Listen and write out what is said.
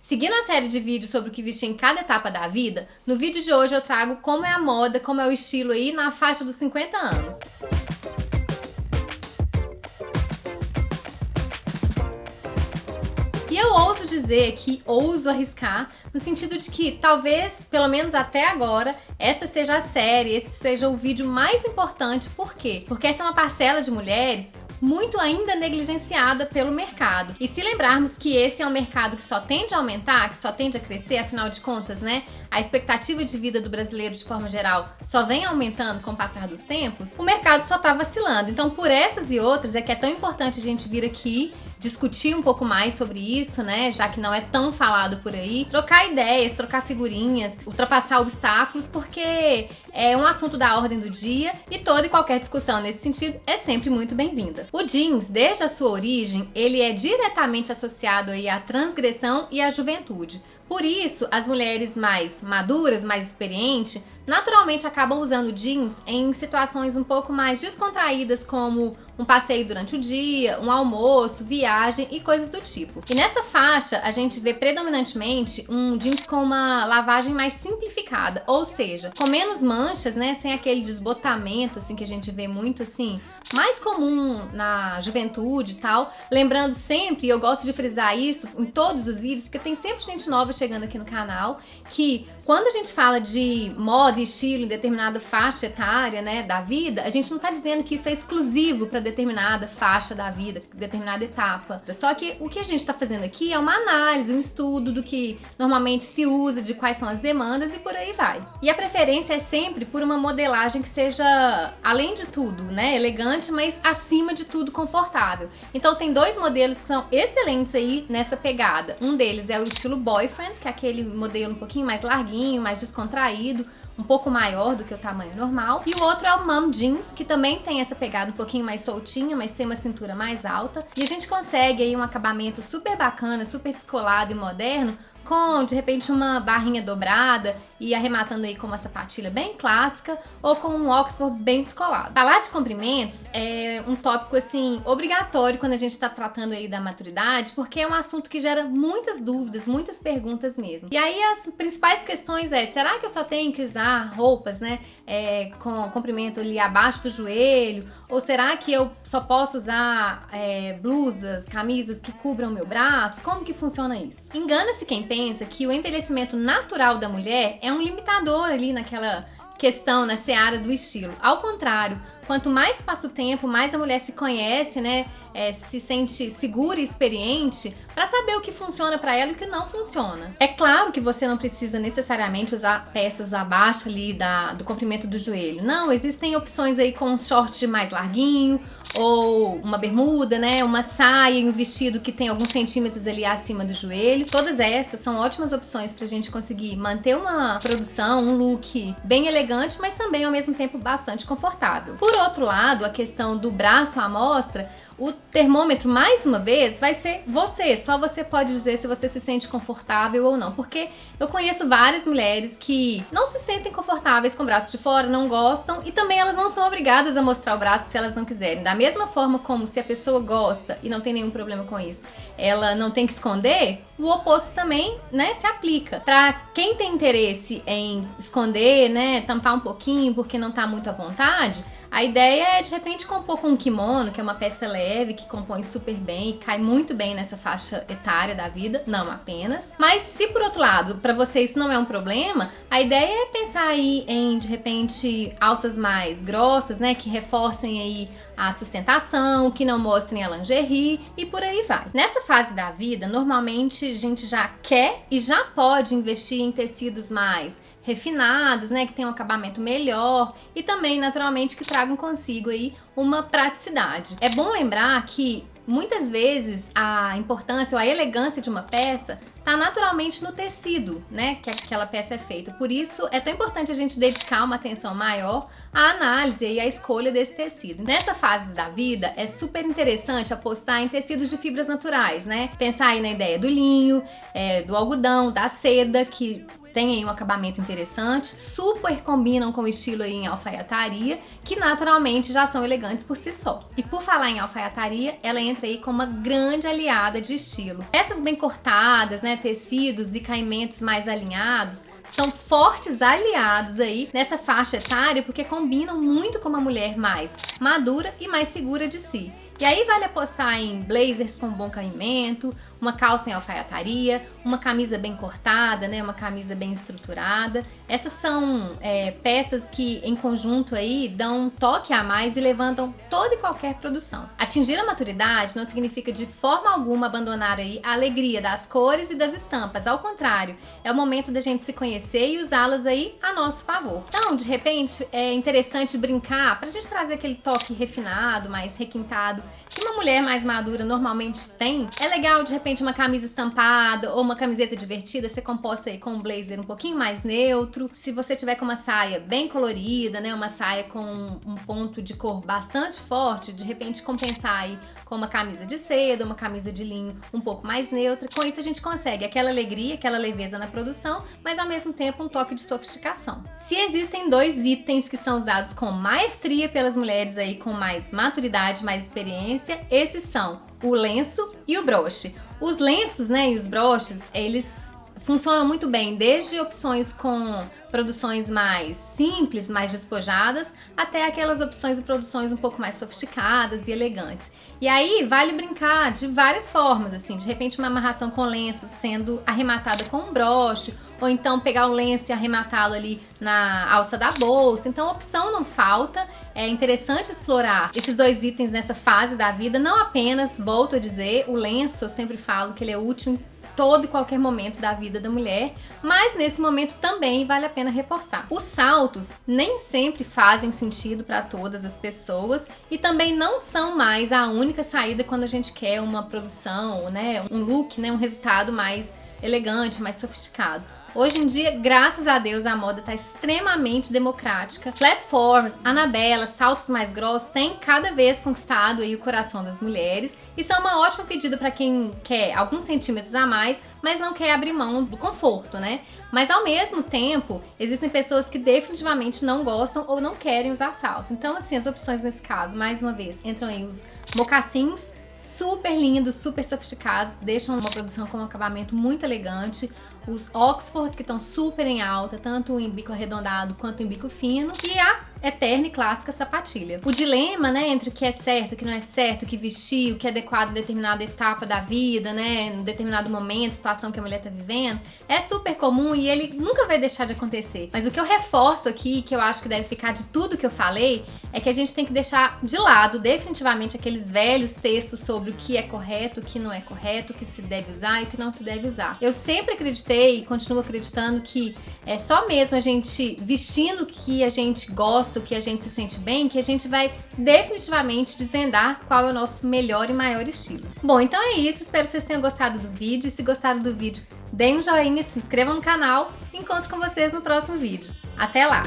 Seguindo a série de vídeos sobre o que vestir em cada etapa da vida, no vídeo de hoje eu trago como é a moda, como é o estilo aí na faixa dos 50 anos. E eu ouso dizer aqui, ouso arriscar, no sentido de que talvez, pelo menos até agora, esta seja a série, esse seja o vídeo mais importante. Por quê? Porque essa é uma parcela de mulheres muito ainda negligenciada pelo mercado. E se lembrarmos que esse é um mercado que só tende a aumentar, que só tende a crescer, afinal de contas, né? A expectativa de vida do brasileiro, de forma geral, só vem aumentando com o passar dos tempos, o mercado só tá vacilando. Então, por essas e outras, é que é tão importante a gente vir aqui discutir um pouco mais sobre isso, né? Já que não é tão falado por aí, trocar ideias, trocar figurinhas, ultrapassar obstáculos, porque é um assunto da ordem do dia e toda e qualquer discussão nesse sentido é sempre muito bem-vinda. O jeans, desde a sua origem, ele é diretamente associado aí à transgressão e à juventude. Por isso, as mulheres mais maduras, mais experientes, naturalmente acabam usando jeans em situações um pouco mais descontraídas, como um passeio durante o dia, um almoço, viagem e coisas do tipo. E nessa faixa, a gente vê predominantemente um jeans com uma lavagem mais simplificada, ou seja, com menos manchas, né, sem aquele desbotamento, assim, que a gente vê muito, assim, mais comum na juventude e tal. Lembrando sempre, e eu gosto de frisar isso em todos os vídeos, porque tem sempre gente nova chegando aqui no canal, que quando a gente fala de moda e estilo em determinada faixa etária, né, da vida, a gente não tá dizendo que isso é exclusivo para determinada faixa da vida, determinada etapa. Só que o que a gente tá fazendo aqui é uma análise, um estudo do que normalmente se usa, de quais são as demandas e por aí vai. E a preferência é sempre por uma modelagem que seja, além de tudo, né, elegante, mas acima de tudo confortável. Então tem dois modelos que são excelentes aí nessa pegada. Um deles é o estilo boyfriend, que é aquele modelo um pouquinho mais larguinho, mais descontraído, um pouco maior do que o tamanho normal. E o outro é o mom jeans, que também tem essa pegada um pouquinho mais soltinha, mas tem uma cintura mais alta. E a gente consegue aí um acabamento super bacana, super descolado e moderno, com, de repente, uma barrinha dobrada e arrematando aí com uma sapatilha bem clássica ou com um Oxford bem descolado. Falar de comprimentos é um tópico, assim, obrigatório quando a gente tá tratando aí da maturidade, porque é um assunto que gera muitas dúvidas, muitas perguntas mesmo. E aí as principais questões é, será que eu só tenho que usar roupas, né, com comprimento ali abaixo do joelho? Ou será que eu só posso usar blusas, camisas que cubram o meu braço? Como que funciona isso? Engana-se quem pensa que o envelhecimento natural da mulher é um limitador ali naquela questão, na seara do estilo. Ao contrário, quanto mais passa o tempo, mais a mulher se conhece, né? Se sente segura e experiente para saber o que funciona para ela e o que não funciona. É claro que você não precisa necessariamente usar peças abaixo ali do comprimento do joelho. Não, existem opções aí com um short mais larguinho ou uma bermuda, né? Uma saia e um vestido que tem alguns centímetros ali acima do joelho. Todas essas são ótimas opções pra gente conseguir manter uma produção, um look bem elegante, mas também ao mesmo tempo bastante confortável. Por outro lado, a questão do braço à mostra, o termômetro, mais uma vez, vai ser você. Só você pode dizer se você se sente confortável ou não. Porque eu conheço várias mulheres que não se sentem confortáveis com o braço de fora, não gostam, e também elas não são obrigadas a mostrar o braço se elas não quiserem. Da mesma forma como se a pessoa gosta e não tem nenhum problema com isso, ela não tem que esconder, o oposto também, né, se aplica. Pra quem tem interesse em esconder, né, tampar um pouquinho porque não tá muito à vontade, a ideia é, de repente, compor com um kimono, que é uma peça leve, que compõe super bem e cai muito bem nessa faixa etária da vida, não apenas. Mas se, por outro lado, pra você isso não é um problema, a ideia é pensar aí em, de repente, alças mais grossas, né, que reforcem aí a sustentação, que não mostrem a lingerie e por aí vai. Nessa fase da vida, normalmente a gente já quer e já pode investir em tecidos mais refinados, né, que tem um acabamento melhor e também, naturalmente, que tragam consigo aí uma praticidade. É bom lembrar que muitas vezes a importância ou a elegância de uma peça tá naturalmente no tecido, né, que aquela peça é feita. Por isso é tão importante a gente dedicar uma atenção maior à análise e à escolha desse tecido. Nessa fase da vida é super interessante apostar em tecidos de fibras naturais, né? Pensar aí na ideia do linho, do algodão, da seda, que tem aí um acabamento interessante, super combinam com o estilo aí em alfaiataria, que naturalmente já são elegantes por si só. E por falar em alfaiataria, ela entra aí como uma grande aliada de estilo. Essas bem cortadas, né, tecidos e caimentos mais alinhados, são fortes aliados aí nessa faixa etária porque combinam muito com uma mulher mais madura e mais segura de si. E aí vale apostar em blazers com bom caimento, uma calça em alfaiataria, uma camisa bem cortada, né, uma camisa bem estruturada. Essas são peças que em conjunto aí dão um toque a mais e levantam toda e qualquer produção. Atingir a maturidade não significa de forma alguma abandonar aí a alegria das cores e das estampas. Ao contrário, é o momento da gente se conhecer e usá-las aí a nosso favor. Então, de repente, é interessante brincar pra gente trazer aquele toque refinado, mais requintado, que uma mulher mais madura normalmente tem. É legal, de repente, uma camisa estampada ou uma camiseta divertida ser composta aí com um blazer um pouquinho mais neutro. Se você tiver com uma saia bem colorida, né, uma saia com um ponto de cor bastante forte, de repente compensar aí com uma camisa de seda, uma camisa de linho um pouco mais neutra. Com isso a gente consegue aquela alegria, aquela leveza na produção, mas ao mesmo tempo um toque de sofisticação. Se existem dois itens que são usados com maestria pelas mulheres aí com mais maturidade, mais experiência, esses são o lenço e o broche. Os lenços, né, e os broches, eles funcionam muito bem, desde opções com produções mais simples, mais despojadas, até aquelas opções e produções um pouco mais sofisticadas e elegantes. E aí vale brincar de várias formas, assim, de repente uma amarração com lenço sendo arrematada com um broche, ou então pegar o lenço e arrematá-lo ali na alça da bolsa. Então opção não falta, é interessante explorar esses dois itens nessa fase da vida, não apenas, volto a dizer, o lenço, eu sempre falo que ele é útil em todo e qualquer momento da vida da mulher, mas nesse momento também vale a pena reforçar. Os saltos nem sempre fazem sentido para todas as pessoas e também não são mais a única saída quando a gente quer uma produção, né, um look, né, um resultado mais elegante, mais sofisticado. Hoje em dia, graças a Deus, a moda está extremamente democrática. Platforms, Anabela, saltos mais grossos têm cada vez conquistado aí o coração das mulheres e são uma ótima pedida para quem quer alguns centímetros a mais, mas não quer abrir mão do conforto, né? Mas ao mesmo tempo, existem pessoas que definitivamente não gostam ou não querem usar salto. Então, assim, as opções nesse caso, mais uma vez, entram aí os mocassins, super lindos, super sofisticados, deixam uma produção com um acabamento muito elegante. Os Oxford, que estão super em alta, tanto em bico arredondado quanto em bico fino. E a eterna e clássica sapatilha. O dilema, né, entre o que é certo, o que não é certo, o que vestir, o que é adequado em determinada etapa da vida, né, em determinado momento, situação que a mulher tá vivendo, é super comum e ele nunca vai deixar de acontecer. Mas o que eu reforço aqui, que eu acho que deve ficar de tudo que eu falei, é que a gente tem que deixar de lado definitivamente aqueles velhos textos sobre o que é correto, o que não é correto, o que se deve usar e o que não se deve usar. Eu sempre acreditei e continuo acreditando que é só mesmo a gente vestindo o que a gente gosta, o que a gente se sente bem, que a gente vai definitivamente desvendar qual é o nosso melhor e maior estilo. Bom, então é isso, espero que vocês tenham gostado do vídeo. E se gostaram do vídeo, deem um joinha, se inscrevam no canal e encontro com vocês no próximo vídeo. Até lá!